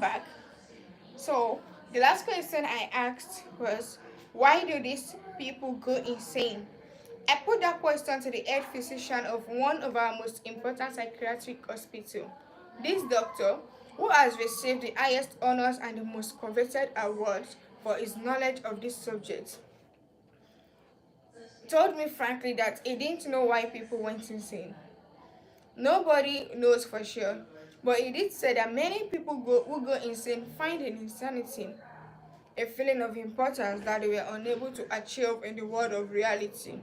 back. So the last question I asked was, why do these people go insane? I put that question to the head physician of one of our most important psychiatric hospitals. This doctor, who has received the highest honors and the most coveted awards for his knowledge of this subject, told me frankly that he didn't know why people went insane. Nobody knows for sure, but he did say that many people who go insane find in insanity a feeling of importance that they were unable to achieve in the world of reality.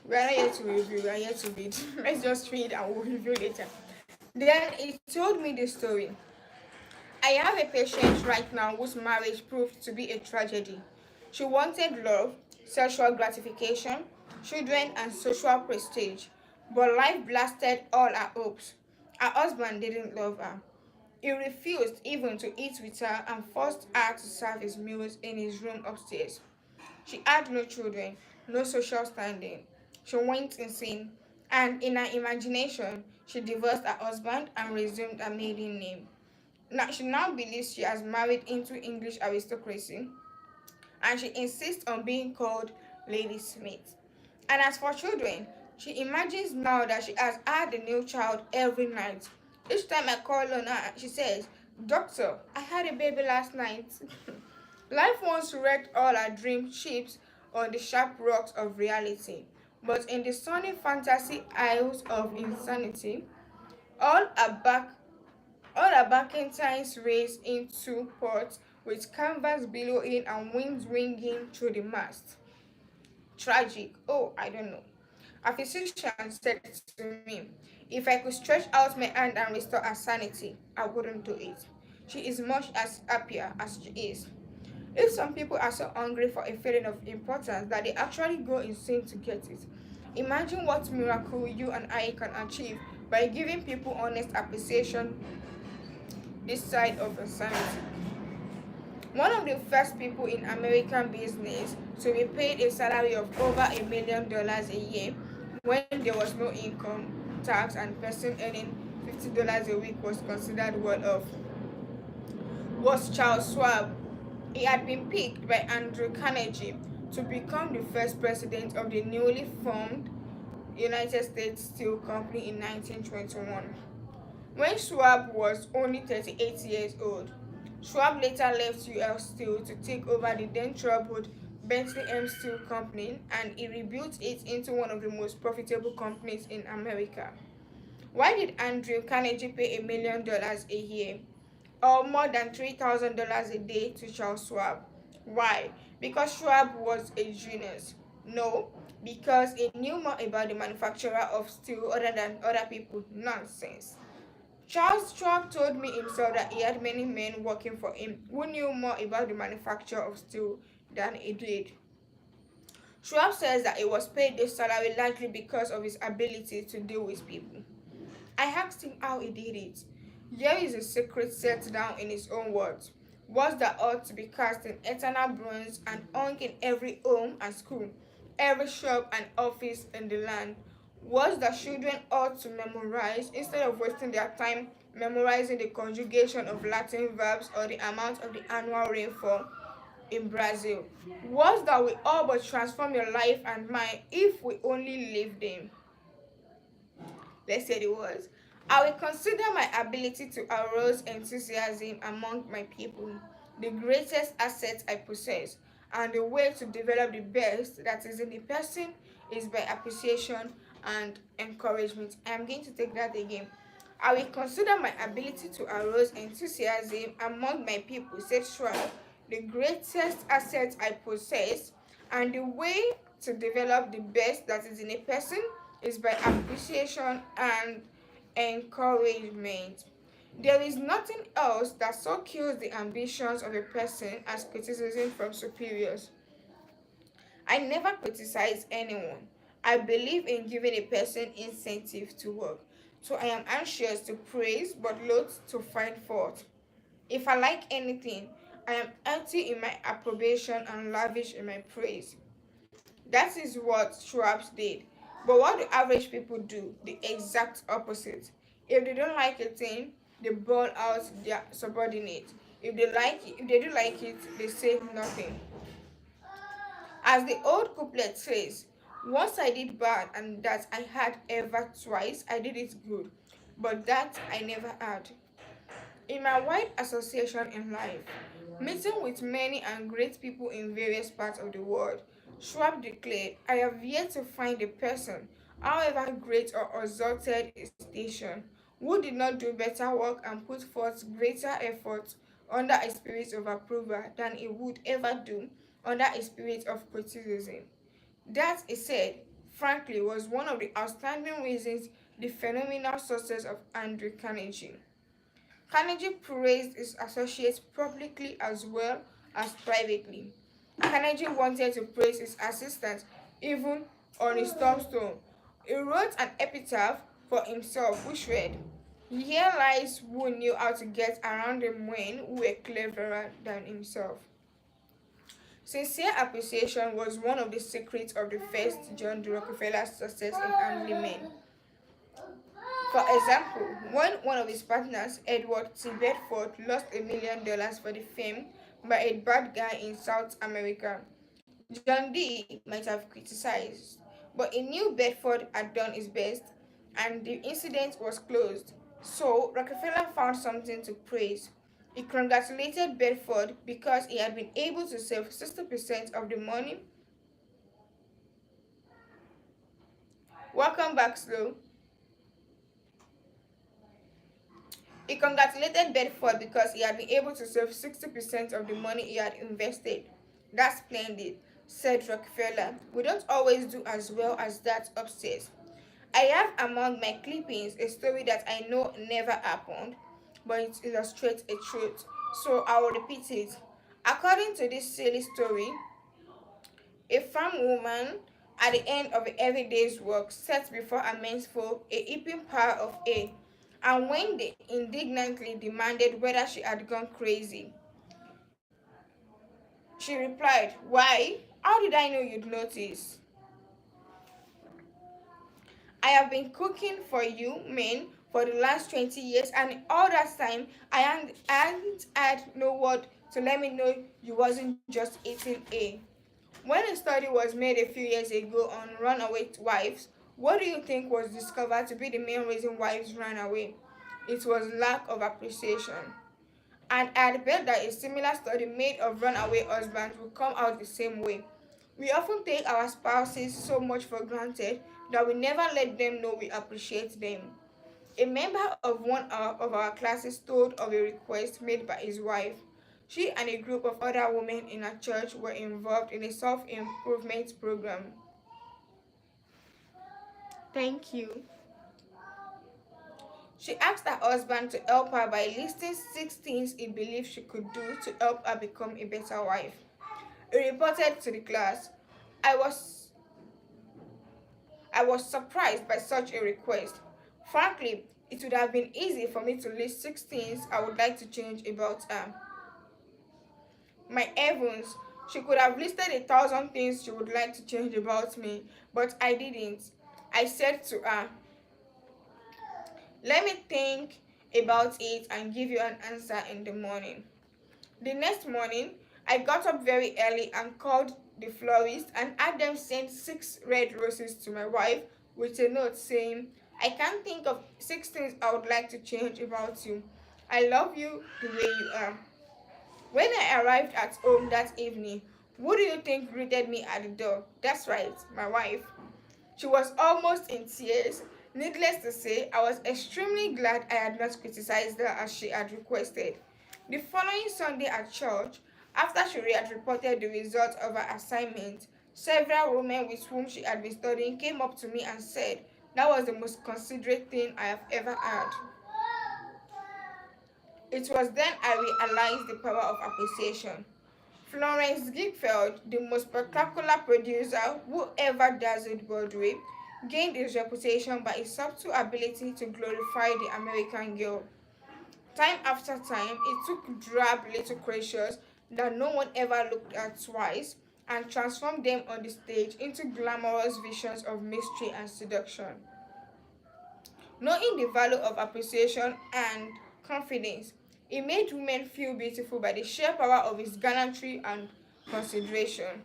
We are not here to review, we are here to read. Let's just read and we'll review later. Then he told me the story. I have a patient right now whose marriage proved to be a tragedy. She wanted love, sexual gratification, children, and social prestige, but life blasted all her hopes. Her husband didn't love her. He refused even to eat with her and forced her to serve his meals in his room upstairs. She had no children, no social standing. She went insane, and in her imagination, she divorced her husband and resumed her maiden name. Now, she now believes she has married into English aristocracy, and she insists on being called Lady Smith. And as for children, she imagines now that she has had a new child every night. Each time I call on her, she says, "Doctor, I had a baby last night." Life once wrecked all her dream ships on the sharp rocks of reality. But in the sunny fantasy isles of insanity, all her back all her barkentines race into port with canvas billowing and winds ringing through the mast. Tragic. Oh, I don't know. A physician said to me, if I could stretch out my hand and restore her sanity, I wouldn't do it. She is much as happier as she is. If some people are so hungry for a feeling of importance that they actually go insane to get it, imagine what miracle you and I can achieve by giving people honest appreciation this side of insanity. One of the first people in American business to be paid a salary of over $1 million a year when there was no income tax and person earning $50 a week was considered well off was Charles Schwab. He had been picked by Andrew Carnegie to become the first president of the newly formed United States Steel Company in 1921. When Schwab was only 38 years old, Schwab later left US Steel to take over the then troubled Bentley M Steel Company, and he rebuilt it into one of the most profitable companies in America. Why did Andrew Carnegie pay $1 million a year, or more than $3,000 a day, to Charles Schwab? Why? Because Schwab was a genius? No, because he knew more about the manufacturer of steel other than other people. Nonsense. Charles Schwab told me himself that he had many men working for him who knew more about the manufacture of steel than he did. Schwab says that he was paid this salary largely because of his ability to deal with people. I asked him how he did it. Here is a secret set down in his own words. Words that ought to be cast in eternal bronze and hung in every home and school, every shop and office in the land. Words that children ought to memorize instead of wasting their time memorizing the conjugation of Latin verbs or the amount of the annual rainfall in Brazil. Words that will all but transform your life and mine if we only live them. Let's say the words. I will consider my ability to arouse enthusiasm among my people the greatest asset I possess, and the way to develop the best that is in the person is by appreciation and encouragement. I am going to take that again. I will consider my ability to arouse enthusiasm among my people, said Schwab, the greatest asset I possess, and the way to develop the best that is in a person is by appreciation and encouragement. There is nothing else that so kills the ambitions of a person as criticism from superiors. I never criticize anyone. I believe in giving a person incentive to work. So I am anxious to praise but loath to find fault. If I like anything, I am empty in my approbation and lavish in my praise. That is what Schwab did. But what do average people do? The exact opposite. If they don't like a thing, they bawl out their subordinate. If they do like it, they say nothing. As the old couplet says, once I did bad and that I had ever twice, I did it good, but that I never had. In my wide association in life, meeting with many and great people in various parts of the world, Schwab declared, I have yet to find a person, however great or exalted his station, who did not do better work and put forth greater effort under a spirit of approval than he would ever do under a spirit of criticism. That, he said, frankly, was one of the outstanding reasons the phenomenal success of Andrew Carnegie. Carnegie praised his associates publicly as well as privately. Carnegie wanted to praise his assistants even on his tombstone. He wrote an epitaph for himself which read, Here lies who knew how to get around the men who were cleverer than himself. Sincere appreciation was one of the secrets of the first John D. Rockefeller's success in handling men. For example, when one of his partners, Edward T. Bedford, lost $1 million for the fame by a bad guy in South America, John D. might have criticized, but he knew Bedford had done his best and the incident was closed. So Rockefeller found something to praise. He congratulated Bedford because he had been able to save 60% of the money. Welcome back, Slow. He congratulated Bedford because he had been able to save 60% of the money he had invested. That's splendid, said Rockefeller. We don't always do as well as that upstairs. I have among my clippings a story that I know never happened, but it illustrates a truth, so I will repeat it. According to this silly story, a farm woman at the end of a heavy day's work set before her menfolk a heaping pile of hay, and when they indignantly demanded whether she had gone crazy, she replied, Why? How did I know you'd notice? I have been cooking for you men for the last 20 years, and all that time I hadn't had no word to let me know you wasn't just eating hay. When a study was made a few years ago on runaway wives, what do you think was discovered to be the main reason wives ran away? It was lack of appreciation. And I'd bet that a similar study made of runaway husbands will come out the same way. We often take our spouses so much for granted that we never let them know we appreciate them. A member of one of our classes told of a request made by his wife. She and a group of other women in her church were involved in a self-improvement program. Thank you. She asked her husband to help her by listing 6 things he believed she could do to help her become a better wife. He reported to the class, I was I was surprised by such a request. Frankly, it would have been easy for me to list 6 things I would like to change about her. My heavens, she could have listed 1,000 things she would like to change about me, but I didn't. I said to her, Let me think about it and give you an answer in the morning. The next morning, I got up very early and called the florist and had them send 6 red roses to my wife with a note saying, I can't think of 6 things I would like to change about you. I love you the way you are. When I arrived at home that evening, who do you think greeted me at the door? That's right, my wife. She was almost in tears. Needless to say, I was extremely glad I had not criticized her as she had requested. The following Sunday at church, after she had reported the result of her assignment, several women with whom she had been studying came up to me and said, That was the most considerate thing I have ever had. It was then I realized the power of appreciation. Florence Ziegfeld, the most spectacular producer who ever dazzled Broadway, gained his reputation by his subtle ability to glorify the American girl. Time after time, he took drab little creatures that no one ever looked at twice and transformed them on the stage into glamorous visions of mystery and seduction. Knowing the value of appreciation and confidence, it made women feel beautiful by the sheer power of his gallantry and consideration.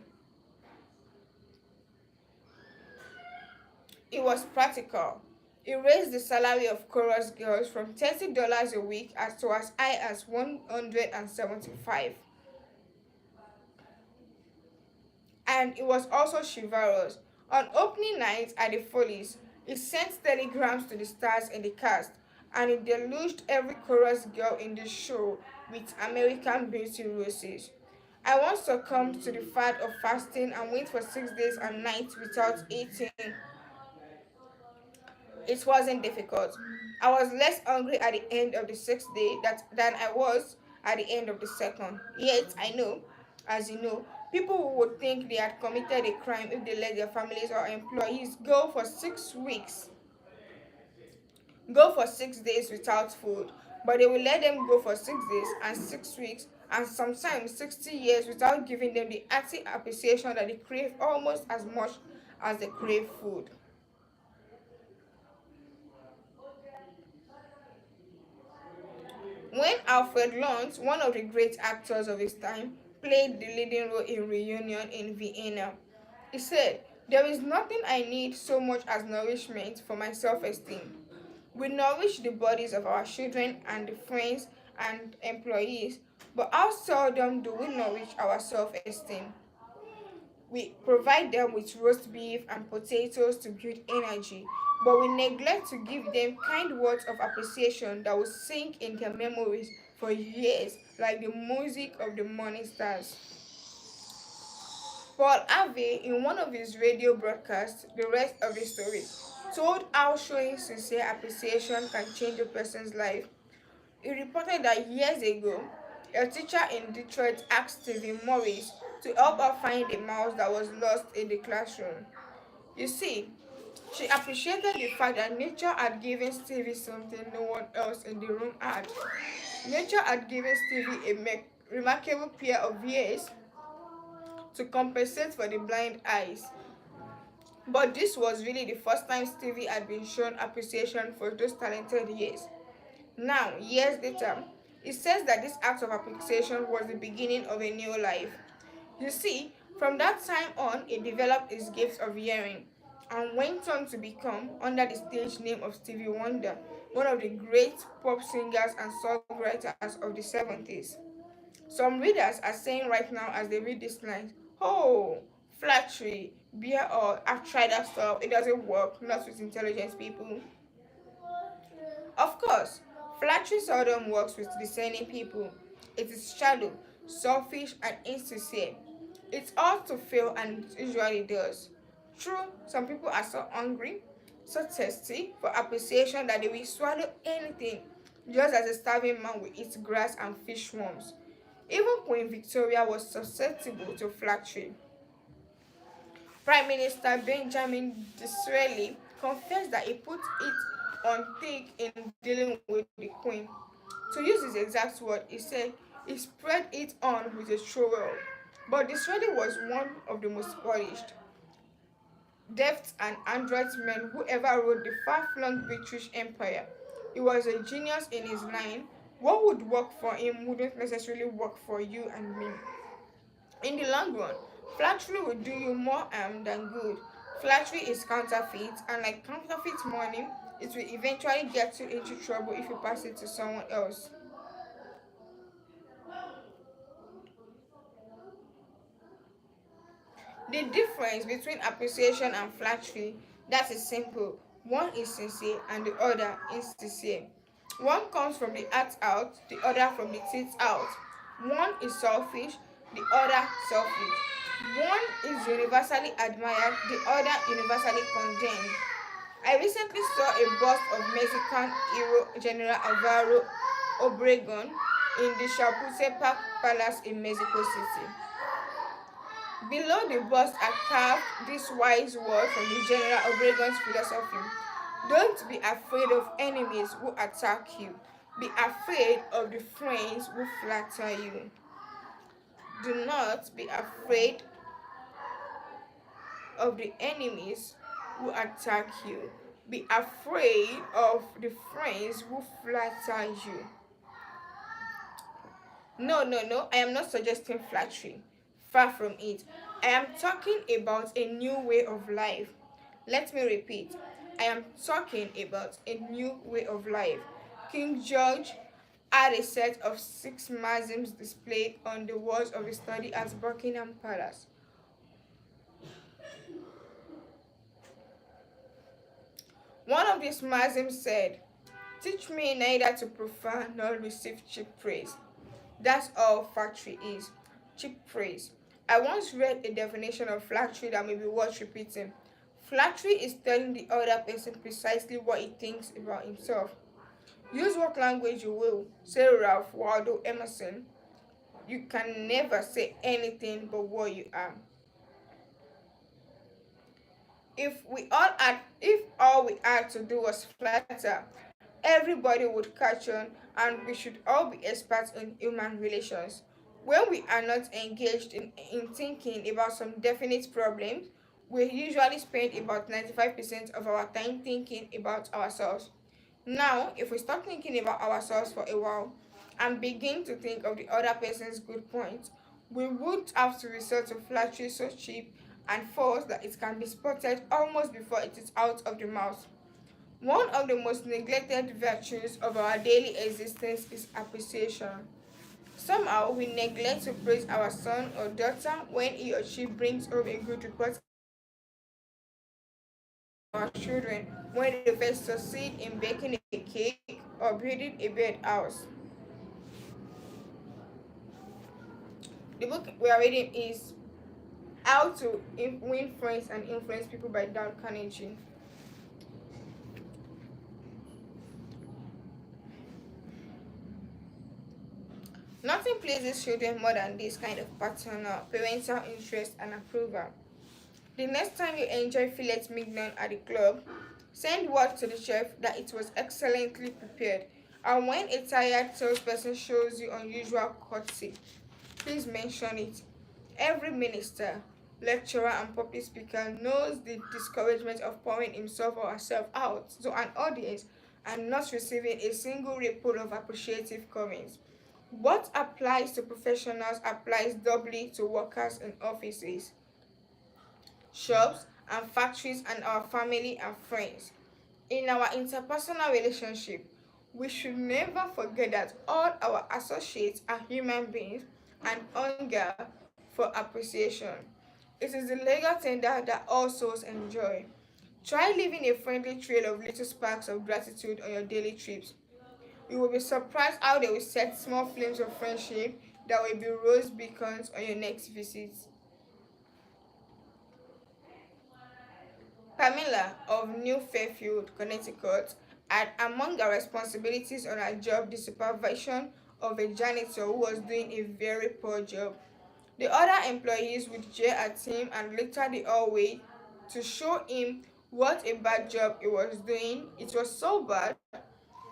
It was practical. It raised the salary of chorus girls from $30 a week as to as high as 175. And it was also chivalrous. On opening night at the Follies, it sent telegrams to the stars in the cast, and it deluged every chorus girl in the show with American Beauty roses. I once succumbed to the fad of fasting and went for 6 days and nights without eating. It wasn't difficult. I was less hungry at the end of the sixth day than I was at the end of the second. Yet, I know, as you know, people would think they had committed a crime if they let their families or employees go for 6 days without food. But they will let them go for 6 days and 6 weeks and sometimes 60 years without giving them the hearty appreciation that they crave almost as much as they crave food. When Alfred Luntz, one of the great actors of his time, played the leading role in Reunion in Vienna, he said, "There is nothing I need so much as nourishment for my self-esteem. We nourish the bodies of our children and the friends and employees, but how seldom do we nourish our self-esteem? We provide them with roast beef and potatoes to build energy, but we neglect to give them kind words of appreciation that will sink in their memories for years, like the music of the morning stars." Paul Harvey, in one of his radio broadcasts, The Rest of the Story, told how showing sincere appreciation can change a person's life. He reported that years ago, a teacher in Detroit asked Stevie Morris to help her find a mouse that was lost in the classroom. You see, she appreciated the fact that nature had given Stevie something no one else in the room had. Nature had given Stevie a remarkable pair of ears to compensate for the blind eyes. But this was really the first time Stevie had been shown appreciation for those talented ears. Now, years later, it says that this act of appreciation was the beginning of a new life. You see, from that time on, he developed his gift of hearing and went on to become, under the stage name of Stevie Wonder, one of the great pop singers and songwriters of the 70s. Some readers are saying right now as they read this line, "Oh, flattery, beer or I've tried that stuff, it doesn't work, not with intelligent people." Of course, flattery seldom works with discerning people. It is shallow, selfish, and insincere. It ought to fail and it usually does. True, some people are so hungry, so thirsty for appreciation that they will swallow anything, just as a starving man will eat grass and fish worms. Even Queen Victoria was susceptible to flattery. Prime Minister Benjamin Disraeli confessed that he put it on thick in dealing with the Queen. To use his exact word, he said he spread it on with a trowel. But Disraeli was one of the most polished, deft, and adroit men who ever ruled the far-flung British Empire. He was a genius in his line. What would work for him wouldn't necessarily work for you and me. In the long run, flattery will do you more harm than good. Flattery is counterfeit, and like counterfeit money, it will eventually get you into trouble if you pass it to someone else. The difference between appreciation and flattery, that is simple. One is sincere and the other insincere. One comes from the heart out, the other from the teeth out. One is selfish, the other selfish. One is universally admired, the other universally condemned. I recently saw a bust of Mexican hero General Alvaro Obregón in the Chapultepec Palace in Mexico City. Below the bust are carved this wise word from the General Obregón's philosophy: "Don't be afraid of enemies who attack you. Be afraid of the friends who flatter you." Do not be afraid of the enemies who attack you. Be afraid of the friends who flatter you. No, no, no, I am not suggesting flattery. Far from it. I am talking about a new way of life. Let me repeat. I am talking about a new way of life. King George had a set of 6 maxims displayed on the walls of his study at Buckingham Palace. One of these maxims said, "Teach me neither to prefer nor receive cheap praise." That's all flattery is. Cheap praise. I once read a definition of flattery that may be worth repeating. Flattery is telling the other person precisely what he thinks about himself. Use what language you will. Say Ralph Waldo Emerson. You can never say anything but what you are. If all we had to do was flatter, everybody would catch on, and we should all be experts in human relations. When we are not engaged in thinking about some definite problems, we usually spend about 95% of our time thinking about ourselves. Now, if we stop thinking about ourselves for a while and begin to think of the other person's good points, we would have to resort to flattery so cheap and false that it can be spotted almost before it is out of the mouth. One of the most neglected virtues of our daily existence is appreciation. Somehow, we neglect to praise our son or daughter when he or she brings home a good report, our children when they first succeed in baking a cake or building a birdhouse. The book we are reading is How to Win Friends and Influence People by Dale Carnegie. Nothing pleases children more than this kind of paternal, parental interest and approval. The next time you enjoy filet mignon at the club, send word to the chef that it was excellently prepared. And when a tired salesperson shows you unusual courtesy, please mention it. Every minister, lecturer, and public speaker knows the discouragement of pouring himself or herself out to an audience and not receiving a single ripple of appreciative comments. What applies to professionals applies doubly to workers in offices, shops, and factories, and our family and friends. In our interpersonal relationship, we should never forget that all our associates are human beings and hunger for appreciation. It is the legal tender that all souls enjoy. Try leaving a friendly trail of little sparks of gratitude on your daily trips. You will be surprised how they will set small flames of friendship that will be rose beacons on your next visit. Pamela of New Fairfield, Connecticut, had among her responsibilities on her job the supervision of a janitor who was doing a very poor job. The other employees would jeer at him and litter the hallway to show him what a bad job he was doing. It was so bad,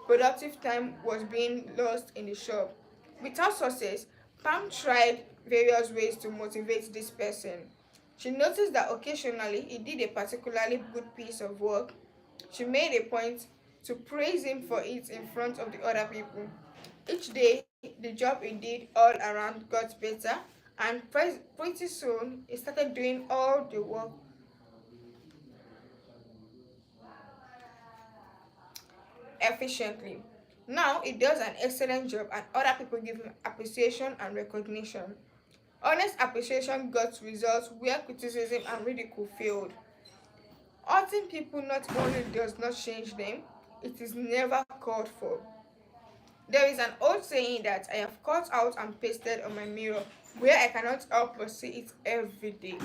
productive time was being lost in the shop. Without success, Pam tried various ways to motivate this person. She noticed that occasionally he did a particularly good piece of work. She made a point to praise him for it in front of the other people. Each day, the job he did all around got better, and pretty soon he started doing all the work efficiently. Now he does an excellent job, and other people give him appreciation and recognition. Honest appreciation got results where criticism and ridicule failed. Hurting people not only does not change them, it is never called for. There is an old saying that I have cut out and pasted on my mirror where I cannot help but see it every day.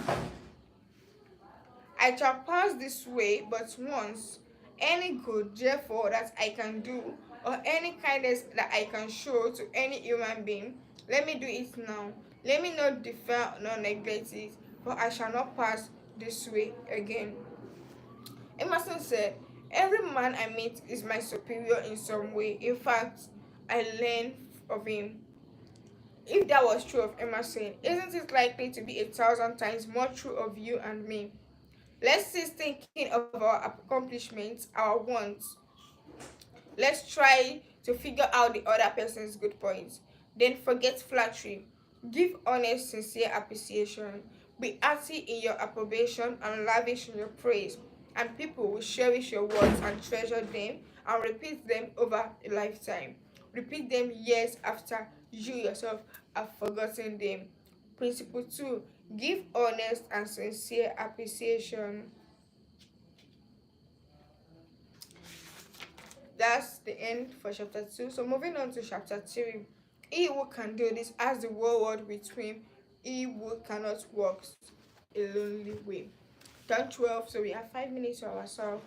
I shall pass this way but once. Any good, therefore, that I can do, or any kindness that I can show to any human being, let me do it now. Let me not defer nor neglect it, for I shall not pass this way again. Emerson said, "Every man I meet is my superior in some way. In fact, I learn of him." If that was true of Emerson, isn't it likely to be 1,000 times more true of you and me? Let's cease thinking of our accomplishments, our wants. Let's try to figure out the other person's good points. Then forget flattery. Give honest, sincere appreciation. Be hearty in your approbation and lavish in your praise. And people will cherish your words and treasure them and repeat them over a lifetime. Repeat them years after you yourself have forgotten them. Principle 2. Give honest and sincere appreciation. That's the end for chapter 2. So moving on to chapter 3. He who can do this has the whole world with him. He who cannot walk a lonely way. Turn 12. So we have 5 minutes to ourselves.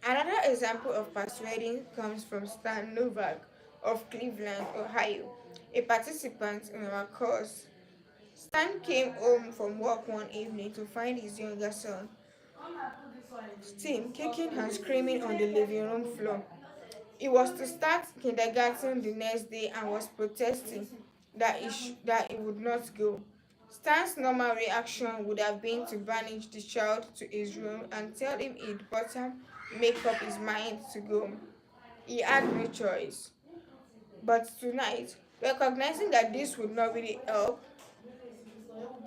Another example of persuading comes from Stan Novak of Cleveland, Ohio, a participant in our course. Stan came home from work one evening to find his younger son, Tim, kicking and screaming on the living room floor. He was to start kindergarten the next day and was protesting that he would not go. Stan's normal reaction would have been to banish the child to his room and tell him he'd bought him make up his mind to go. He had no choice. But tonight, recognizing that this would not really help,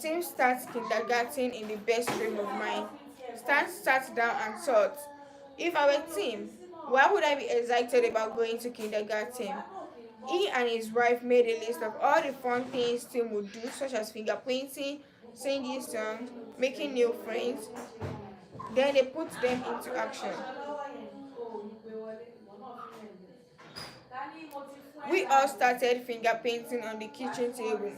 Tim starts kindergarten in the best frame of mind. Stan sat down and thought, if I were Tim, why would I be excited about going to kindergarten? He and his wife made a list of all the fun things Tim would do, such as fingerpainting, singing songs, making new friends. Then they put them into action. We all started finger painting on the kitchen table.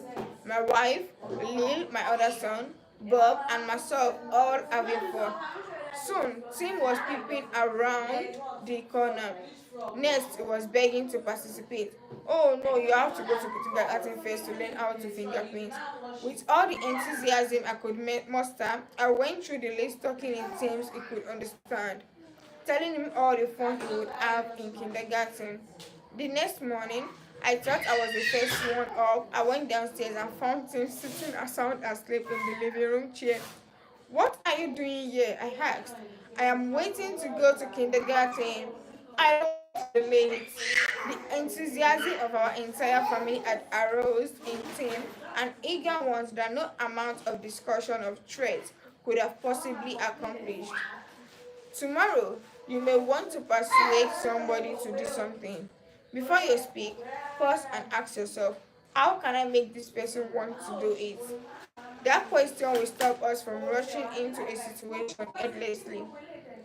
My wife, Lil, my other son, Bob, and myself all having fun. Soon, Tim was peeping around the corner. Next, he was begging to participate. Oh no, you have to go to kindergarten first to learn how to finger paint. With all the enthusiasm I could muster, I went through the list talking in terms he could understand, telling him all the fun he would have in kindergarten. The next morning, I thought I was the first one up. I went downstairs and found him sitting sound asleep in the living room chair. What are you doing here? I asked. I am waiting to go to kindergarten. I don't want to be late. The enthusiasm of our entire family had aroused in Tim an eager want that no amount of discussion of threats could have possibly accomplished. Tomorrow, you may want to persuade somebody to do something. Before you speak, pause and ask yourself, how can I make this person want to do it? That question will stop us from rushing into a situation endlessly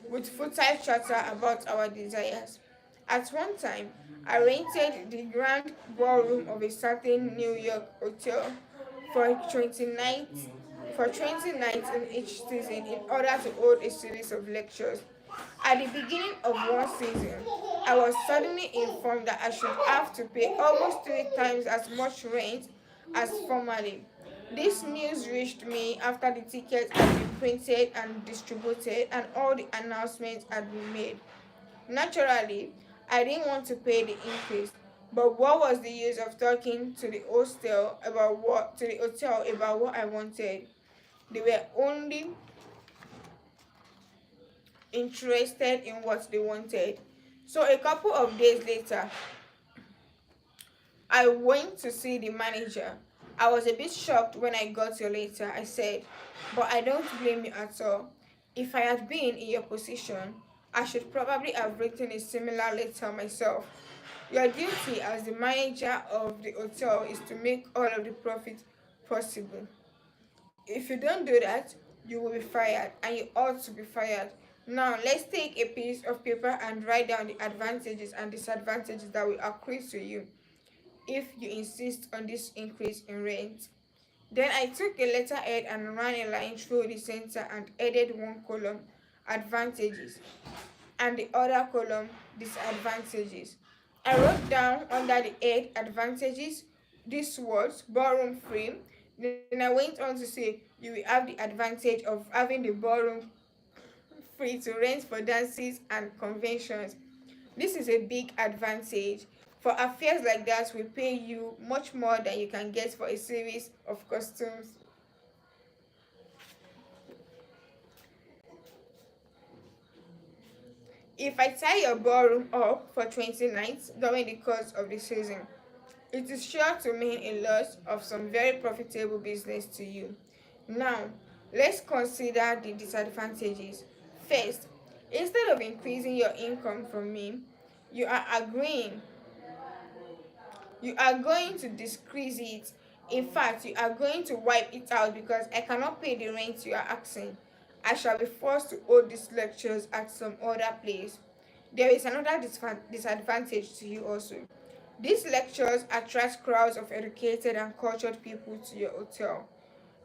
with futile chatter about our desires. At one time, I rented the grand ballroom of a certain New York hotel for 20 nights for 20 nights in each season in order to hold a series of lectures. At the beginning of one season, I was suddenly informed that I should have to pay almost 3 times as much rent as formerly. This news reached me after the tickets had been printed and distributed and all the announcements had been made. Naturally, I didn't want to pay the increase, but what was the use of talking to the hotel about what I wanted? They were only interested in what they wanted. So a couple of days later, I went to see the manager. I was a bit shocked when I got your letter, I said, but I don't blame you at all. If I had been in your position, I should probably have written a similar letter myself. Your duty as the manager of the hotel is to make all of the profit possible. If you don't do that, you will be fired, and you ought to be fired. Now, let's take a piece of paper and write down the advantages and disadvantages that will accrue to you if you insist on this increase in rent. Then I took a letterhead and ran a line through the center and added one column, advantages, and the other column, disadvantages. I wrote down under the head advantages these words, ballroom free. Then I went on to say, you will have the advantage of having the ballroom free to rent for dances and conventions. This is a big advantage. For affairs like that, we pay you much more than you can get for a series of costumes. If I tie your ballroom up for 20 nights during the course of the season, it is sure to mean a loss of some very profitable business to you. Now, let's consider the disadvantages. First, instead of increasing your income from me, you are agreeing you are going to decrease it. In fact, you are going to wipe it out because I cannot pay the rent you are asking. I shall be forced to hold these lectures at some other place. There is another disadvantage to you also. These lectures attract crowds of educated and cultured people to your hotel.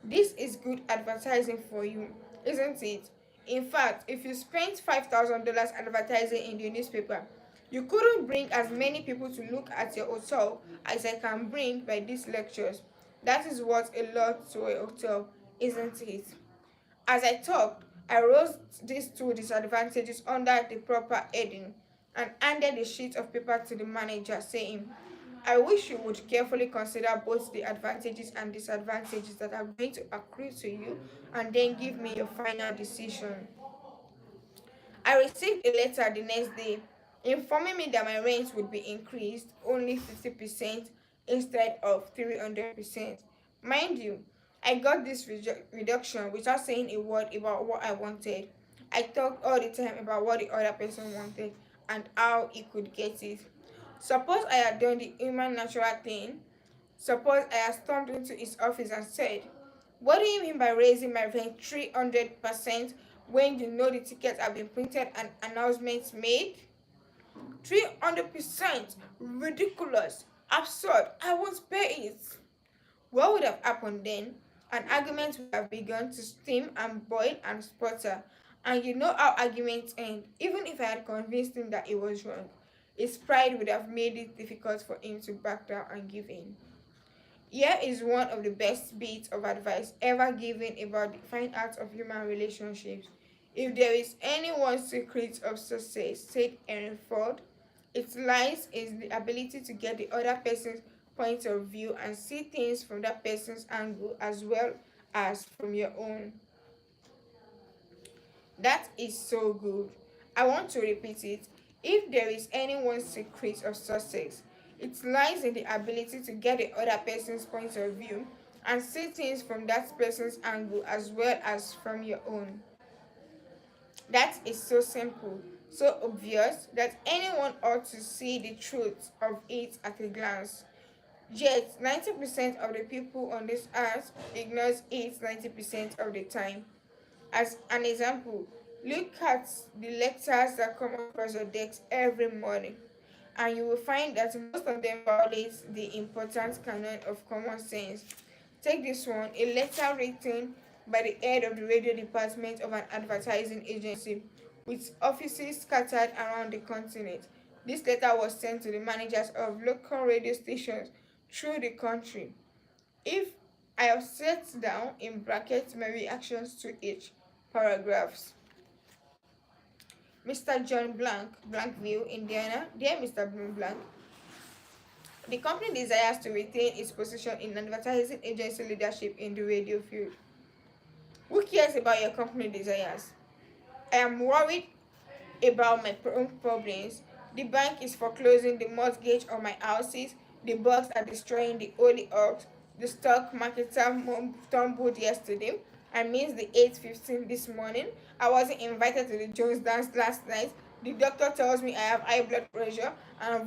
This is good advertising for you, isn't it? In fact, if you spent $5,000 advertising in the newspaper, you couldn't bring as many people to look at your hotel as I can bring by these lectures. That is worth a lot to a hotel, isn't it? As I talked, I wrote these two disadvantages under the proper heading and handed the sheet of paper to the manager, saying, I wish you would carefully consider both the advantages and disadvantages that are going to accrue to you and then give me your final decision. I received a letter the next day informing me that my rent would be increased only 50% instead of 300%. Mind you, I got this reduction without saying a word about what I wanted. I talked all the time about what the other person wanted and how he could get it. Suppose I had done the human natural thing. Suppose I had stormed into his office and said, "What do you mean by raising my rent 300% when you know the tickets have been printed and announcements made?" 300%! Ridiculous! Absurd! I won't pay it! What would have happened then? An argument would have begun to steam and boil and sputter. And you know how arguments end. Even if I had convinced him that he was wrong, his pride would have made it difficult for him to back down and give in. Here is one of the best bits of advice ever given about the fine art of human relationships. If there is any one secret of success, said Henry Ford, it lies in the ability to get the other person's point of view and see things from that person's angle as well as from your own. That is so good. I want to repeat it. If there is any one secret of success, it lies in the ability to get the other person's point of view and see things from that person's angle as well as from your own. That is so simple, so obvious that anyone ought to see the truth of it at a glance. Yet, 90% of the people on this earth ignores it 90% of the time. As an example, look at the letters that come across your desk every morning, and you will find that most of them violate the important canon of common sense. Take this one, a letter written by the head of the radio department of an advertising agency with offices scattered around the continent. This letter was sent to the managers of local radio stations through the country. If I have set down in brackets my reactions to each paragraphs. Mr. John Blank, Blankville, Indiana. Dear Mr. Blank, the company desires to retain its position in advertising agency leadership in the radio field. Who cares about your company desires? I am worried about my own problems. The bank is foreclosing the mortgage on my houses. The bugs are destroying the holy oaks. The stock market tumbled yesterday. I missed the 8:15 this morning. I wasn't invited to the Jones dance last night. The doctor tells me I have high blood pressure and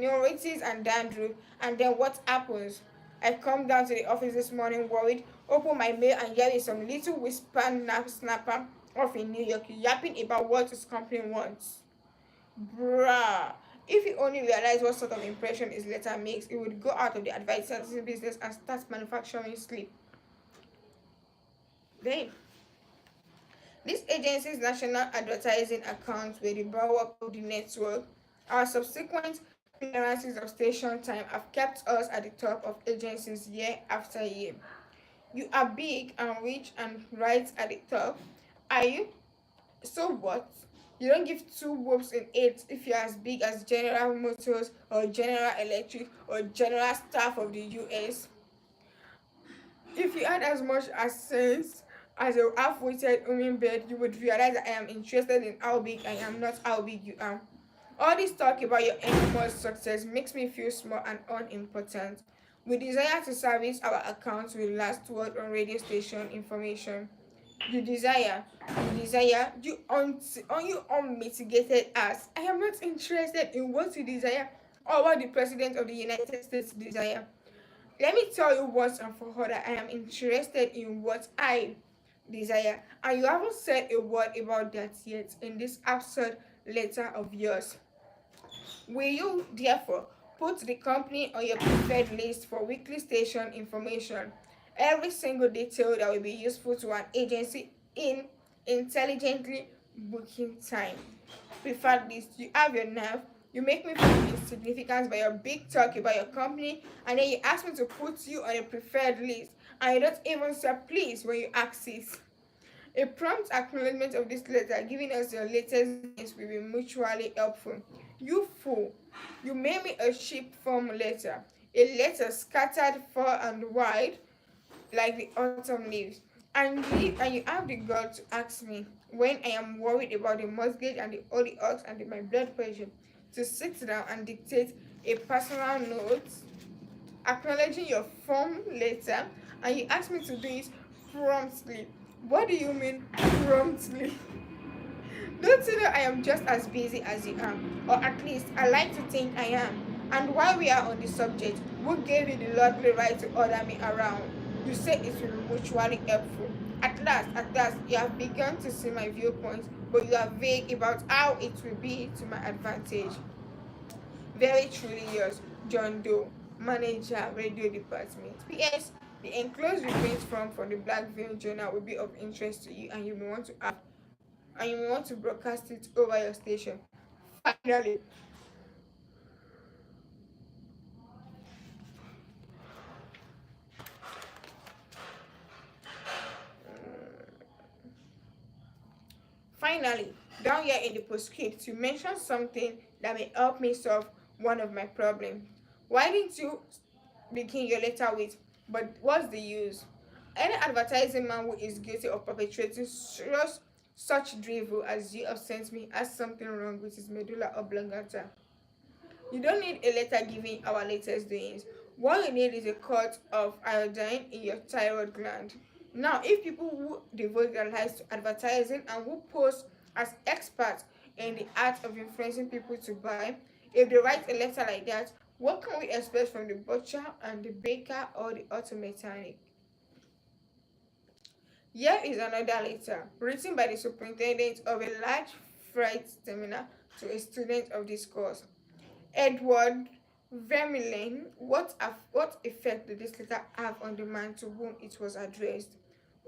neuritis and dandruff. And then what happens? I come down to the office this morning worried, open my mail and hear some little whisper snapper off in New York yapping about what his company wants. Bruh. If he only realized what sort of impression his letter makes, he would go out of the advertising business and start manufacturing sleep. Then, this agency's national advertising accounts were the bulwark of the network. Our subsequent clearances of station time have kept us at the top of agencies year after year. You are big and rich and right at the top. Are you? So what? You don't give two whoops in it if you're as big as General Motors or General Electric or General Staff of the US. If you had as much as sense as a half-witted hummingbird, you would realize that I am interested in how big I am, not how big you are. All this talk about your enormous success makes me feel small and unimportant. We desire to service our accounts with last word on radio station information. You desire, you unmitigated ass. I am not interested in what you desire or what the President of the United States desire. Let me tell you once and for all that I am interested in what I desire, and you haven't said a word about that yet in this absurd letter of yours. Will you, therefore, put the company on your preferred list for weekly station information? Every single detail that will be useful to an agency in intelligently booking time. Preferred list, you have your nerve. You make me feel insignificant by your big talk about your company, and then you ask me to put you on a preferred list, and you don't even say please when you ask it. A prompt acknowledgement of this letter giving us your latest news will be mutually helpful. You fool! You made me a cheap form letter. A letter scattered far and wide like the autumn leaves. And you have the gall to ask me when I am worried about the mortgage and the holy ox and my blood pressure to sit down and dictate a personal note acknowledging your form letter, and you ask me to do it promptly. What do you mean promptly? Don't you know I am just as busy as you are? Or at least I like to think I am. And while we are on the subject, who gave you the lovely right to order me around? You say it will be mutually helpful. At last, you have begun to see my viewpoints, but you are vague about how it will be to my advantage. Very truly yours, John Doe, Manager, Radio Department. P.S. The enclosed reprint form from the Black Veil Journal will be of interest to you, and you may want to broadcast it over your station. Finally, finally, down here in the postscript, you mention something that may help me solve one of my problems. Why didn't you begin your letter with, but what's the use? Any advertising man who is guilty of perpetrating such drivel as you have sent me has something wrong with his medulla oblongata. You don't need a letter giving our latest doings. What you need is a cut of iodine in your thyroid gland. Now, if people who devote their lives to advertising and who pose as experts in the art of influencing people to buy, if they write a letter like that, what can we expect from the butcher and the baker or the auto mechanic? Here is another letter written by the superintendent of a large freight terminal to a student of this course. Edward Vermeulen, what effect did this letter have on the man to whom it was addressed?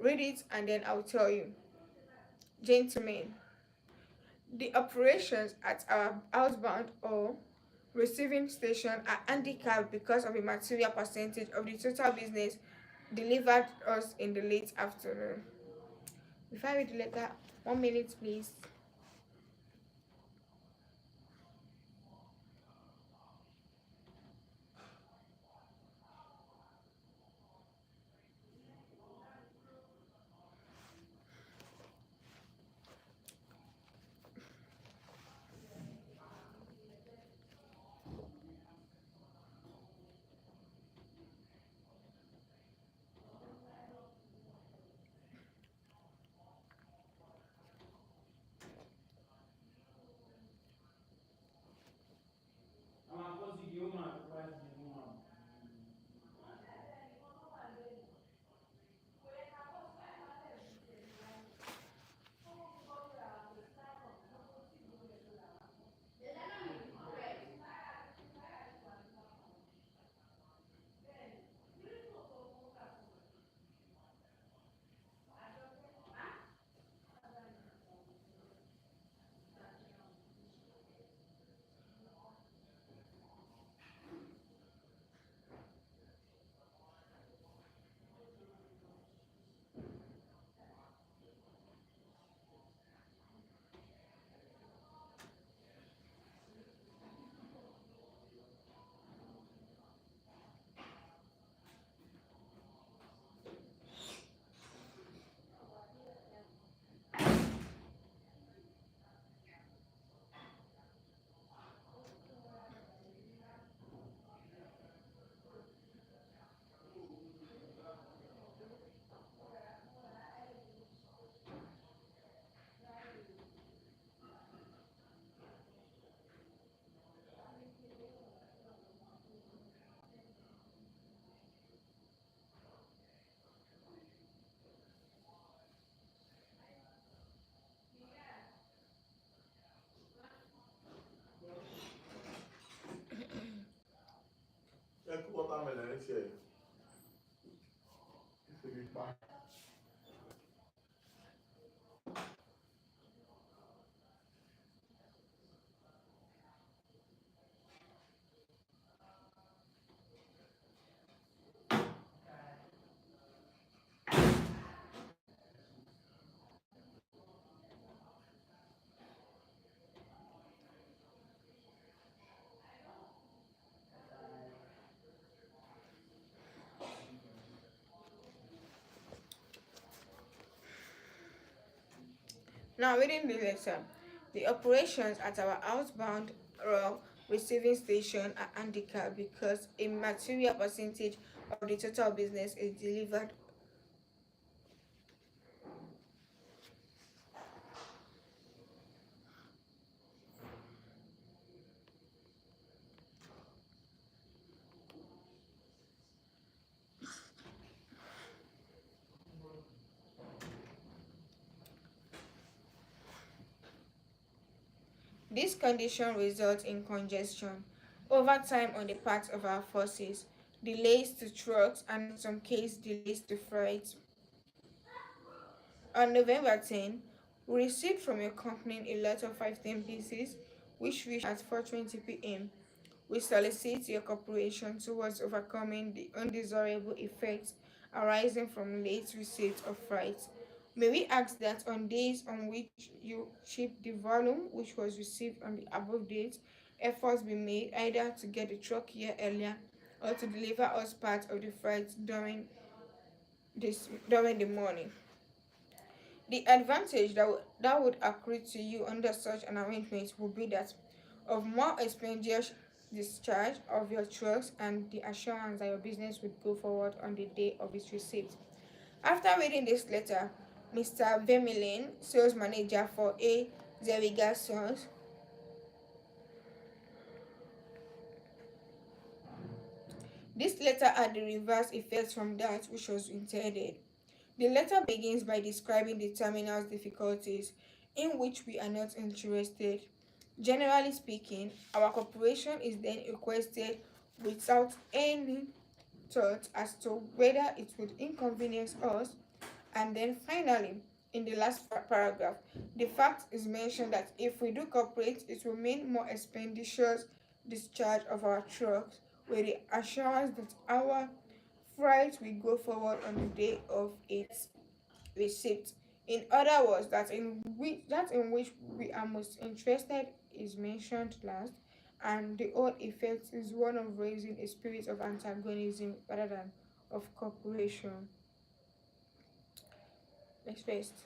Read it and then I'll tell you. Gentlemen, the operations at our outbound or receiving station are handicapped because of a material percentage of the total business delivered us in the late afternoon. Before I read the letter, 1 minute please. Now, reading the letter, the operations at our outbound receiving station are handicapped because a material percentage of the total business is delivered. This condition results in congestion, overtime on the part of our forces, delays to trucks, and in some cases, delays to freight. On November 10, we received from your company a letter of 15 pieces, which reached at 4:20 p.m. We solicit your cooperation towards overcoming the undesirable effects arising from late receipt of freight. May we ask that on days on which you ship the volume which was received on the above date, efforts be made either to get the truck here earlier or to deliver us part of the freight during the morning. The advantage that would accrue to you under such an arrangement would be that of more expeditious discharge of your trust and the assurance that your business would go forward on the day of its receipt. After reading this letter, Mr. Vermeulen, sales manager for A. Zeriga Sons, this letter had the reverse effect from that which was intended. The letter begins by describing the terminal's difficulties, in which we are not interested. Generally speaking, our cooperation is then requested without any thought as to whether it would inconvenience us. And then finally, in the last paragraph, the fact is mentioned that if we do cooperate, it will mean more expeditious discharge of our trucks with the assurance that our freight will go forward on the day of its receipt. In other words, that in which we are most interested is mentioned last, and the whole effect is one of raising a spirit of antagonism rather than of cooperation. Next first.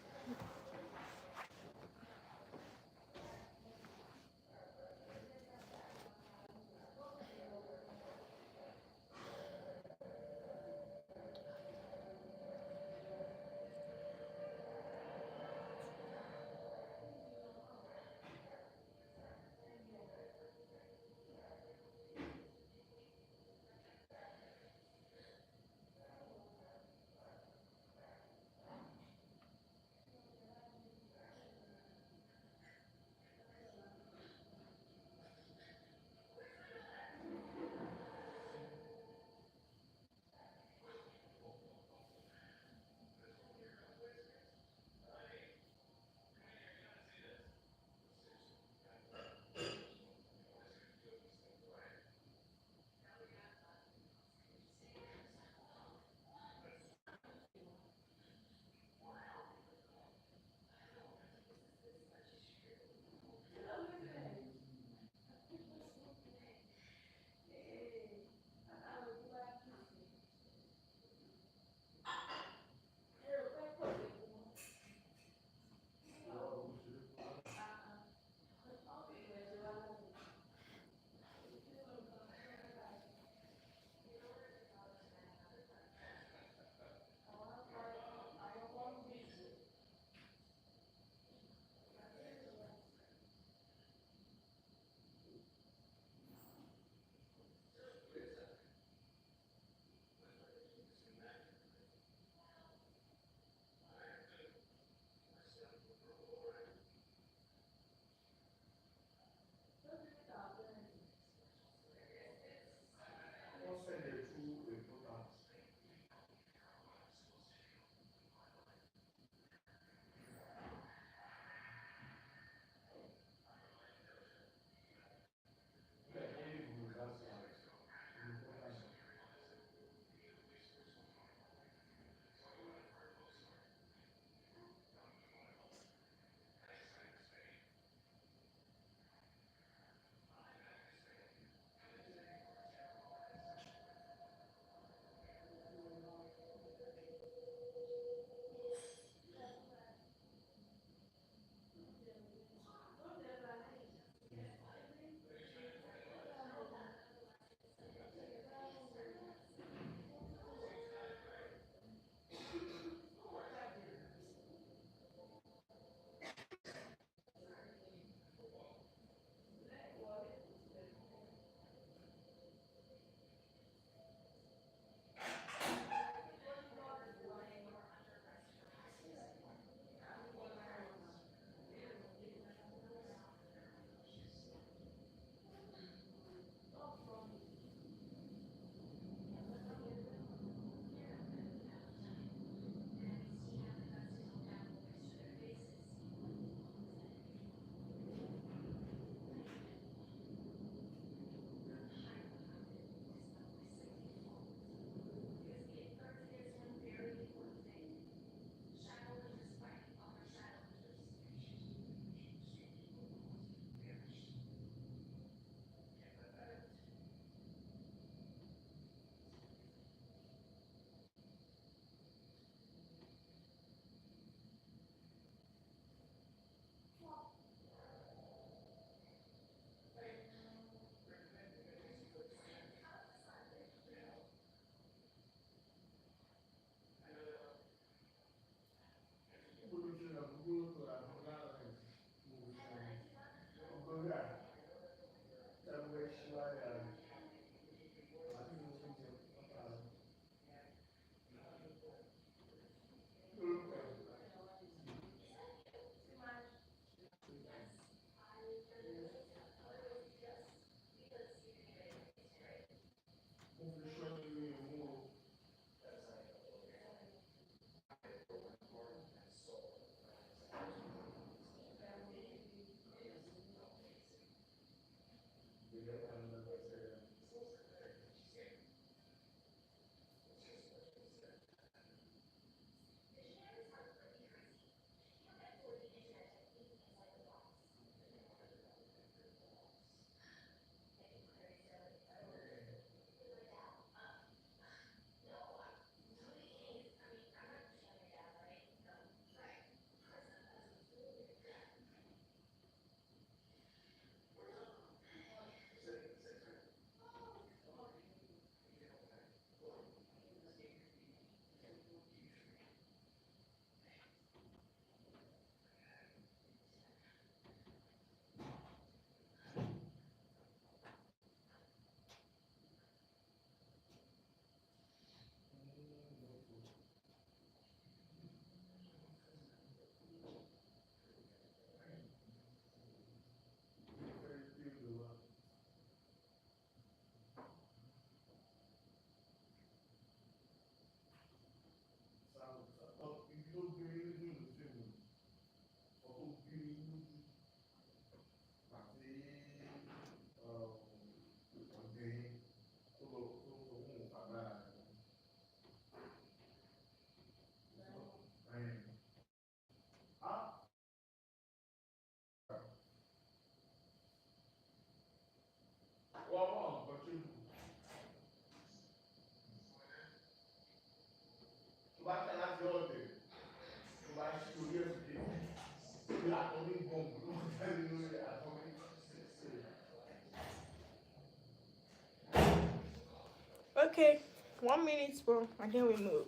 Okay, 1 minute more, and then we move.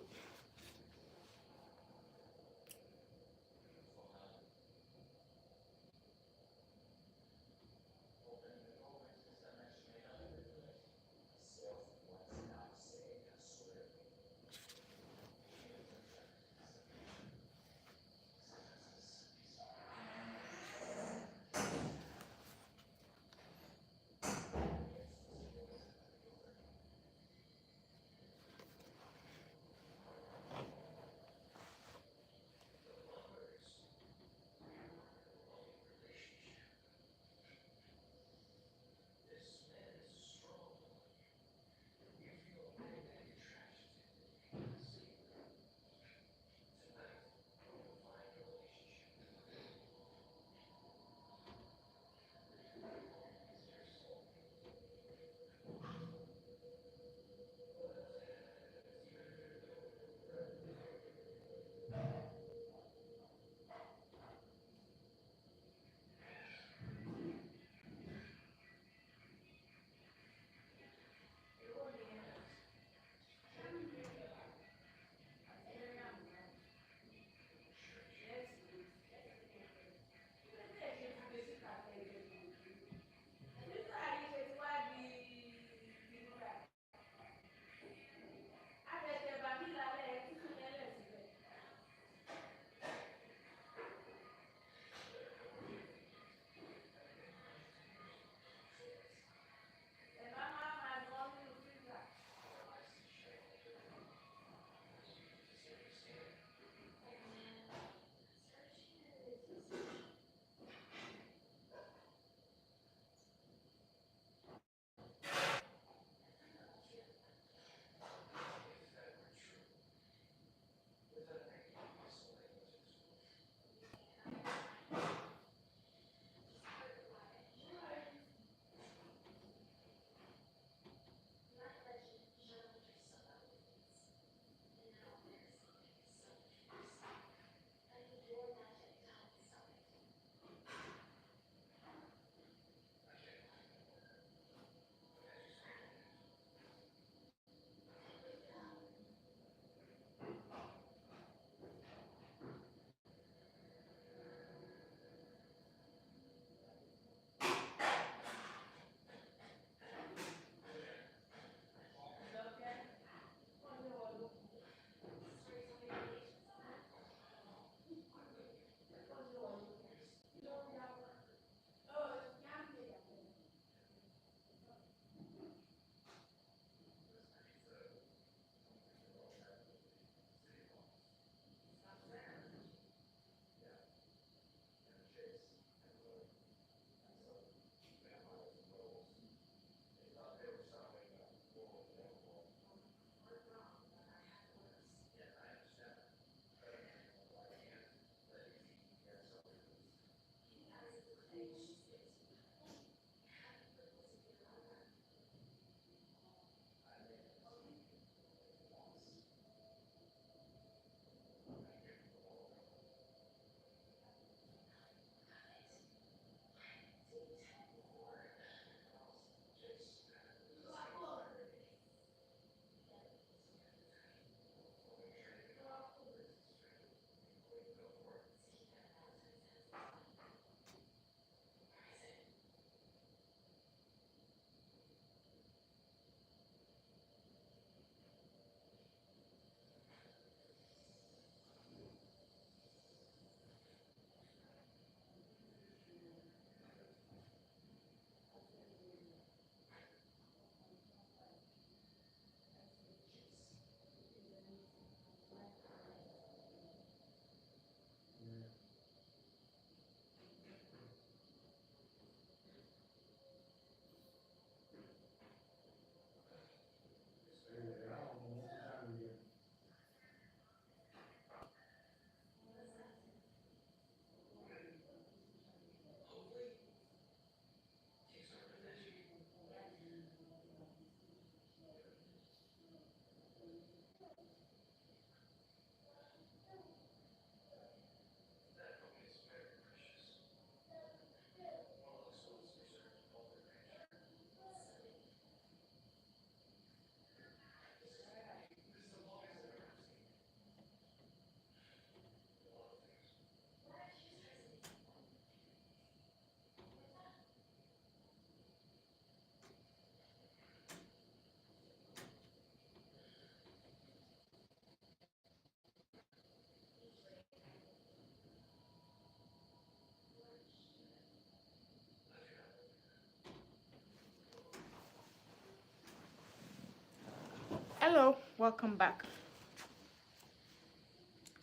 Welcome back.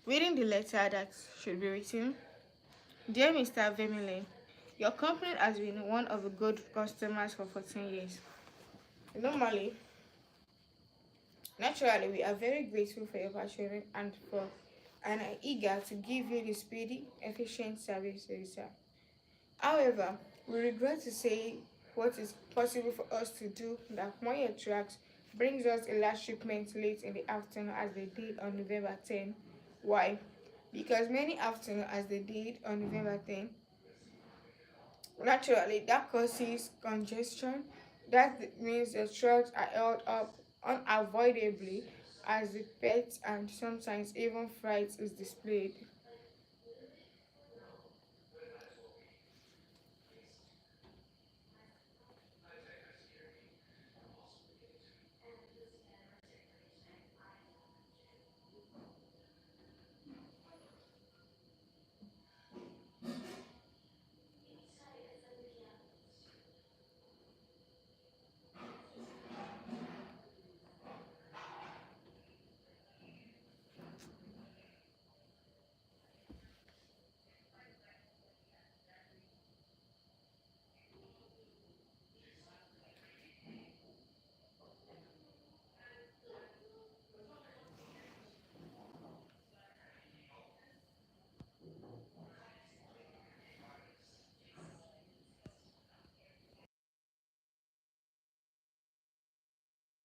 Reading the letter that should be written. Dear Mr. Vemile, your company has been one of the good customers for 14 years. Normally, naturally, we are very grateful for your passion and are eager to give you the speedy, efficient service you deserve. However, we regret to say what is possible for us to do that when your trucks brings us a large shipment late in the afternoon as they did on November 10. Why? Because many afternoon as they did on November 10, naturally that causes congestion. That means the trucks are held up unavoidably as the pets and sometimes even freight is displayed.